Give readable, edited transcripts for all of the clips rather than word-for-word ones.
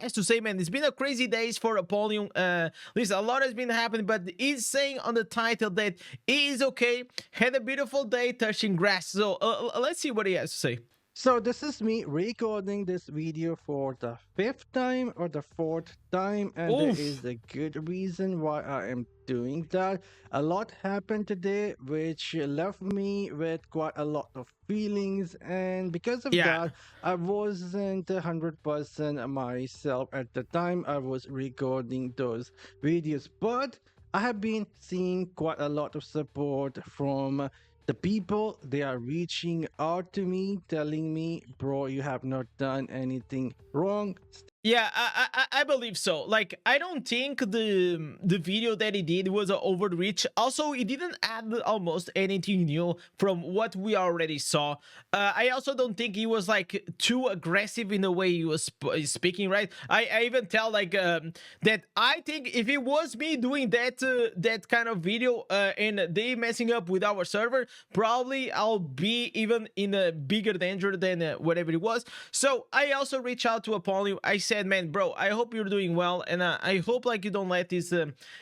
has to say, man, it's been a crazy days for Apollyon. Listen, a lot has been happening, but he's saying on the title that he is okay, had a beautiful day touching grass. So let's see what he has to say. So this is me recording this video for the 5th time or the 4th time, and there Oof. is a good reason why I am doing that. A lot happened today which left me with quite a lot of feelings, and because of Yeah. that I wasn't 100% myself at the time I was recording those videos. But I have been seeing quite a lot of support from the people. They are reaching out to me telling me, bro, you have not done anything wrong. Yeah, I believe so. Like, I don't think the video that he did was an overreach. Also, he didn't add almost anything new from what we already saw. I also don't think he was like too aggressive in the way he was speaking. Right? I even tell like that I think if it was me doing that kind of video and they messing up with our server, probably I'll be even in a bigger danger than whatever it was. So I also reach out to Apollyon. I said, man, bro, I hope you're doing well, and I hope like you don't let this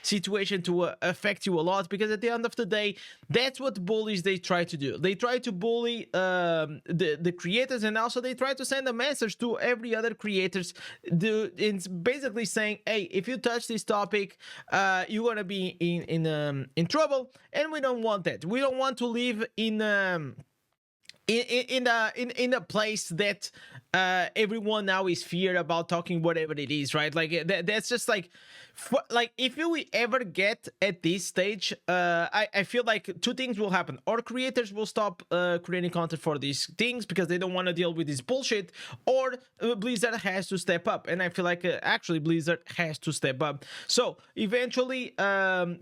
situation to affect you a lot, because at the end of the day, that's what bullies they try to do. They try to bully the creators, and also they try to send a message to every other creators. It's basically saying, hey, if you touch this topic, you're gonna be in trouble, and we don't want that. We don't want to live in a place that everyone now is feared about talking whatever it is, right? Like that's just like if we ever get at this stage, I feel like two things will happen: or creators will stop creating content for these things because they don't want to deal with this bullshit, or Blizzard has to step up. And I feel like actually Blizzard has to step up. So eventually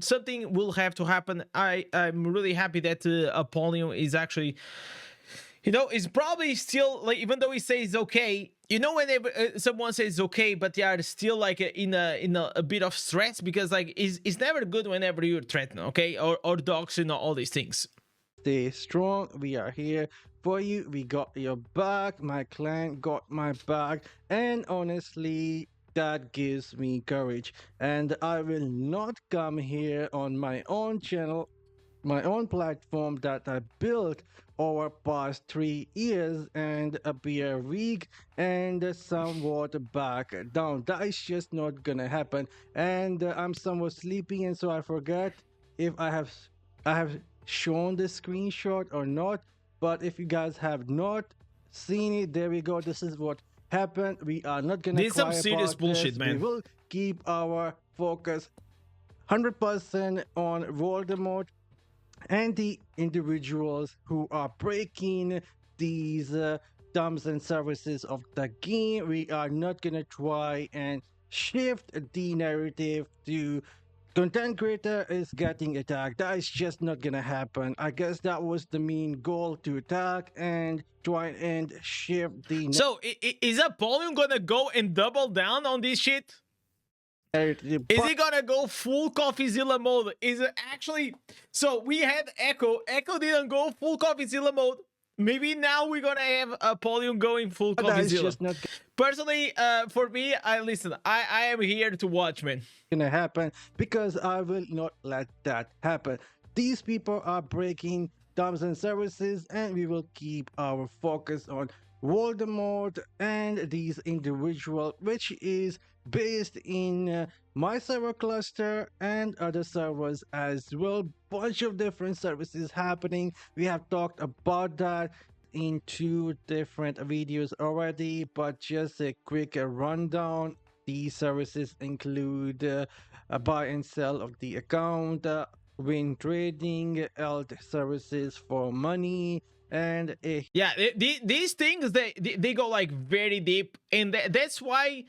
something will have to happen. I'm really happy that Apollyon is actually, you know, it's probably still like, even though he says okay, you know, whenever someone says okay, but they are still like in a bit of stress, because like it's never good whenever you're threatened, okay, or dogs, you know, all these things. Stay strong. We are here for you. We got your back. My clan got my back. And honestly, that gives me courage. And I will not come here on my own channel, my own platform that I built over past 3 years, and appear weak and somewhat back down. That is just not gonna happen. And I'm somewhat sleepy, and so I forget if I have shown the screenshot or not. But if you guys have not seen it, there we go. This is what happened. We are not gonna This is some cry serious about bullshit, this. We man. will keep our focus 100% on Voldemort and the individuals who are breaking these terms and services of the game. We are not gonna try and shift the narrative to content creator is getting attacked. That is just not gonna happen. I guess that was the main goal, to attack and try and shift the So is Apollyon gonna go and double down on this shit? narrative. Is he gonna go full CoffeeZilla mode? Is it actually? So we had Echo. Echo didn't go full CoffeeZilla mode. Maybe now we're gonna have Apollyon going full But that is CoffeeZilla. just not Personally, for me, I am here to watch, man. gonna happen, because I will not let that happen. These people are breaking terms and services, and we will keep our focus on Voldemort and these individual, which is based in my server cluster and other servers as well. Bunch of different services happening. We have talked about that in 2 different videos already, but just a quick rundown. These services include a buy and sell of the account, win trading, alt services for money, and a Yeah, these things they go like very deep, and that's why.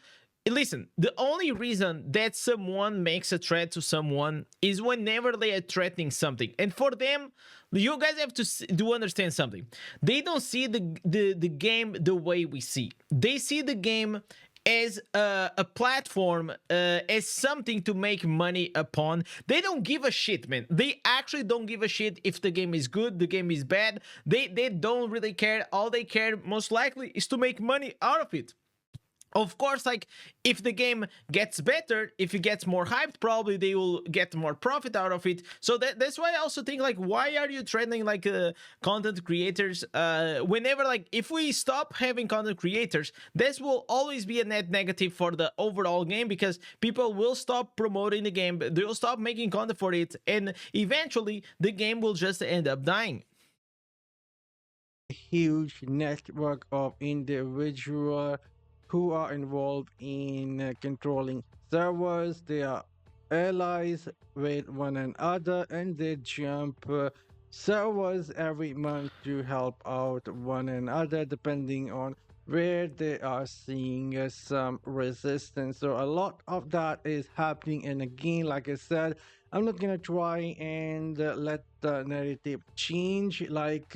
Listen, the only reason that someone makes a threat to someone is whenever they are threatening something, and for them, you guys have to do understand something. They don't see the game the way we see. They see the game as a platform, as something to make money upon. They don't give a shit, man. They actually don't give a shit if the game is good, the game is bad. They don't really care. All they care most likely is to make money out of it. Of course, like if the game gets better, if it gets more hyped, probably they will get more profit out of it. So that's why I also think, like, why are you trending like content creators? Whenever, like, if we stop having content creators, this will always be a net negative for the overall game, because people will stop promoting the game, they will stop making content for it, and eventually the game will just end up dying. Huge network of individuals who are involved in controlling servers. They are allies with one another, and they jump servers every month to help out one another depending on where they are seeing some resistance. So a lot of that is happening, and again, like I said, I'm not gonna try and let the narrative change like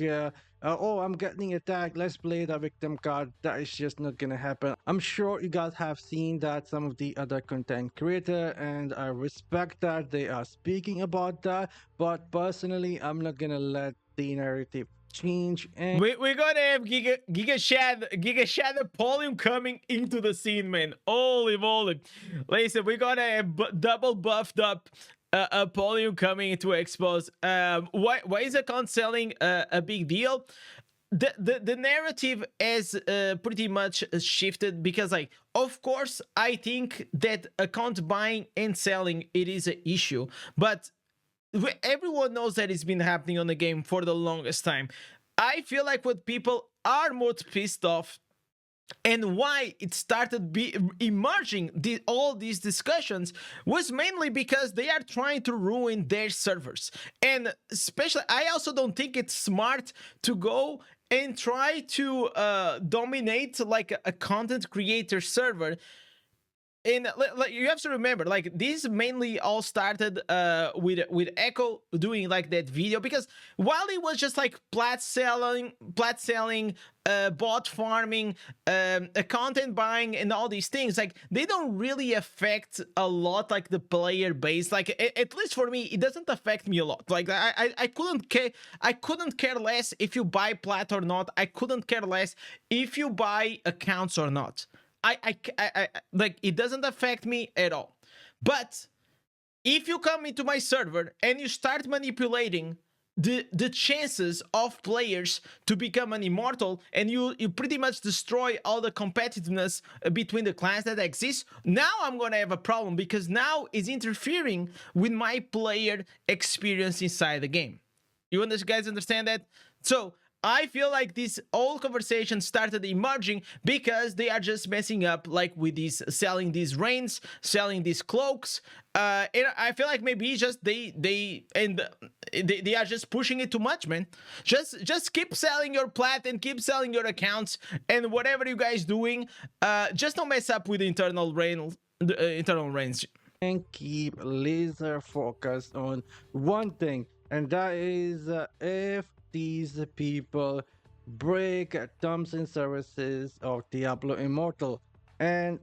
oh, I'm getting attacked, let's play the victim card. That is just not gonna happen. I'm sure you guys have seen that some of the other content creator, and I respect that they are speaking about that, but personally I'm not gonna let the narrative change. And We're gonna have Giga Shad Apollyon coming into the scene, man. Holy moly. Listen, we're gonna have double buffed up Apollyon coming into expose. Why is account selling a big deal? The narrative has pretty much shifted, because, like, of course I think that account buying and selling, it is an issue, but everyone knows that it's been happening on the game for the longest time. I feel like what people are most pissed off, and why it started emerging all these discussions, was mainly because they are trying to ruin their servers. And especially, I also don't think it's smart to go and try to dominate like a content creator server. And like, you have to remember, like, this mainly all started with Echo doing like that video, because while it was just like plat selling, bot farming, content buying, and all these things, like, they don't really affect a lot like the player base. Like, at least for me, it doesn't affect me a lot. Like, I couldn't care less if you buy plat or not. I couldn't care less if you buy accounts or not. I like, it doesn't affect me at all. But if you come into my server and you start manipulating the chances of players to become an immortal, and you pretty much destroy all the competitiveness between the clans that exist, now I'm gonna have a problem, because now it's interfering with my player experience inside the game. You guys understand that? So I feel like this whole conversation started emerging because they are just messing up, like, with these selling these reins, selling these cloaks. And I feel like maybe just they are just pushing it too much, man. Just keep selling your plat and keep selling your accounts, and whatever you guys doing, just don't mess up with the internal reins. and keep laser focused on one thing, and that is if these people break terms and services of Diablo Immortal, and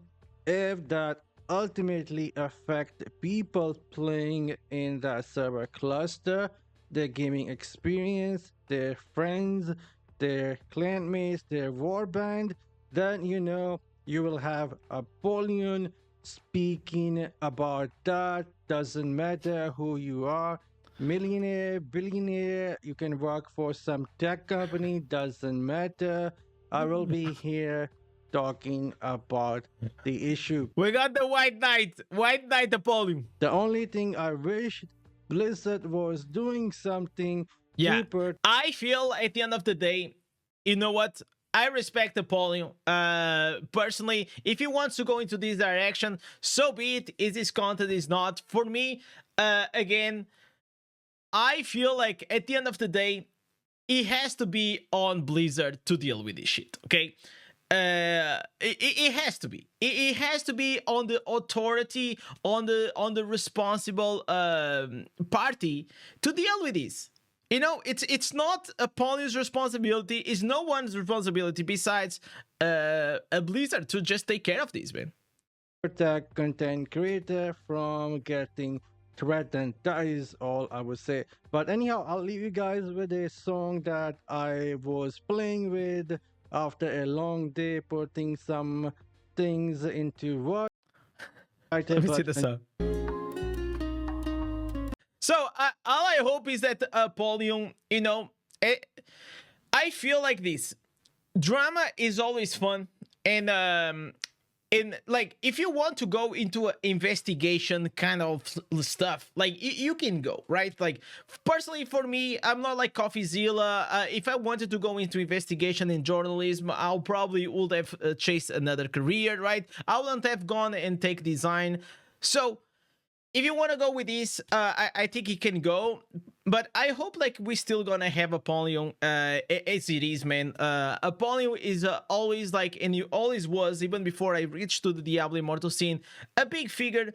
if that ultimately affect people playing in that server cluster, their gaming experience, their friends, their clanmates, their warband, then you will have Apollyon speaking about that. Doesn't matter who you are, millionaire, billionaire, you can work for some tech company, doesn't matter. I will be here talking about the issue. We got the White Knight Apollyon. The only thing I wish Blizzard was doing something Yeah, to I feel at the end of the day, you know what? I respect Apollyon. Personally, if he wants to go into this direction, so be it. Is his content is not for me? Again, I feel like at the end of the day, it has to be on Blizzard to deal with this shit. Okay. It has to be. It has to be on the authority, on the responsible party to deal with this. It's not Apollyon's responsibility. It's no one's responsibility besides a Blizzard to just take care of this, man. protect content creator from getting threatened. That is all I would say. But anyhow, I'll leave you guys with a song that I was playing with after a long day, putting some things into Let writer, me see but this up. So all I hope is that Apollyon, you know, I feel like this drama is always fun, and like if you want to go into an investigation kind of stuff, like you can go, right? Like personally for me, I'm not like CoffeeZilla. If I wanted to go into investigation and journalism, I'll probably would have chased another career, right? I wouldn't have gone and take design. So if you want to go with this, I think it can go. But I hope like we still gonna have Apollyon as it is, man. Apollyon is always like, and you always was, even before I reached to the Diablo Immortal scene, a big figure